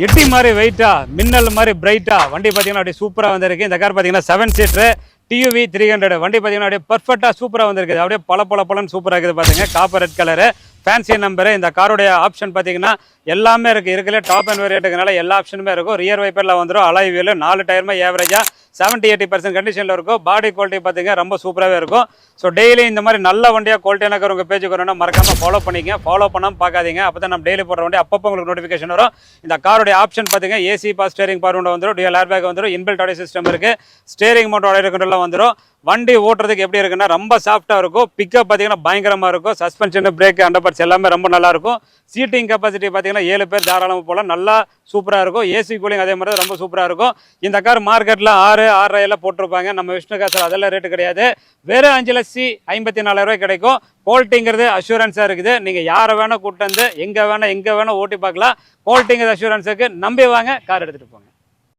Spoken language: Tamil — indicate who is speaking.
Speaker 1: எட்டி மாதிரி வெயிட்டா மின்னல் மாதிரி பிரைட்டா வண்டி பார்த்தீங்கன்னா அப்படியே சூப்பராக வந்திருக்கு. இந்த கார் பார்த்தீங்கன்னா 7 சீட்ரு டியூவி 300 வண்டி பார்த்தீங்கன்னா அப்படியே பர்ஃபெக்டாக சூப்பராக வந்திருக்குது. அப்படியே பல சூப்பராக இருக்குது. பார்த்தீங்க copper red colour fancy number. இந்த காரோடைய ஆப்ஷன் பார்த்தீங்கன்னா எல்லாமே இருக்குது. இருக்குல்ல டாப் அண்ட் வேரியேட்டுக்குனால எல்லா ஆப்ஷனுமே இருக்கும். ரியர் வைப்பரில் வந்துடும். அலாய் வீல் 4 டயருமே ஏவரேஜாக 70-80% கண்டிஷனில் இருக்கும். பாடி குவாலிட்டி பார்த்தீங்க ரொம்ப சூப்பராகவே இருக்கும். ஸோ டெய்லி இந்த மாதிரி நல்ல வண்டியாக குவாலிட்டியான உங்கள் பேஜுக்கு வரணும்னா மறக்காமல் ஃபாலோ பண்ணிங்க. ஃபாலோ பண்ணாமல் பார்க்காதீங்க. அப்போ தான் நம்ம டெய்லி போடுற வண்டி அப்பப்போ உங்களுக்கு நோட்டிஃபிகேஷன் வரும். இந்த காரோடைய ஆப்ஷன் பார்த்தீங்க ஏசி பாஸ் ஸ்டேரிங் பவர் விண்டோ வந்துடும். டியூல் ஏர் பேக் வந்துடும். இன்பில்ட் ஆடியோ சிஸ்டம் இருக்குது. ஸ்டேரிங் மோட்டர் ஆடியோ கண்ட்ரோல்லாம் வந்துடும். வண்டி ஓட்டுறதுக்கு எப்படி இருக்குன்னா ரொம்ப சாஃப்டாக இருக்கும். பிக்கப் பார்த்தீங்கன்னா பயங்கரமாக இருக்கும். சஸ்பென்ஷன் பிரேக் அண்டர் பார்ட்ஸ் எல்லாமே ரொம்ப நல்லா இருக்கும். சீட்டிங் கெப்பாசிட்டி பார்த்தீங்கன்னா 7 பேர் தாராளமாக போகலாம். நல்லா சூப்பராக இருக்கும். ஏசி கூலிங் அதே மாதிரி ரொம்ப சூப்பராக இருக்கும். இந்த கார் மார்க்கெட்டில் 6-6.5 போட்டிருப்பாங்க. நம்ம விஷ்ணு காசில் அதெல்லாம் ரேட்டு கிடையாது. வெறும் 5,54,000 கிடைக்கும். குவாலிட்டிங்கிறது அஷூரன்ஸாக இருக்குது. நீங்கள் யாரை வேணால் கூப்பிட்டு வந்து எங்கே வேணால் ஓட்டி பார்க்கலாம். குவாலிட்டிங்கிறது அஷூரன்ஸுக்கு நம்பி வாங்க, கார் எடுத்துகிட்டு போங்க.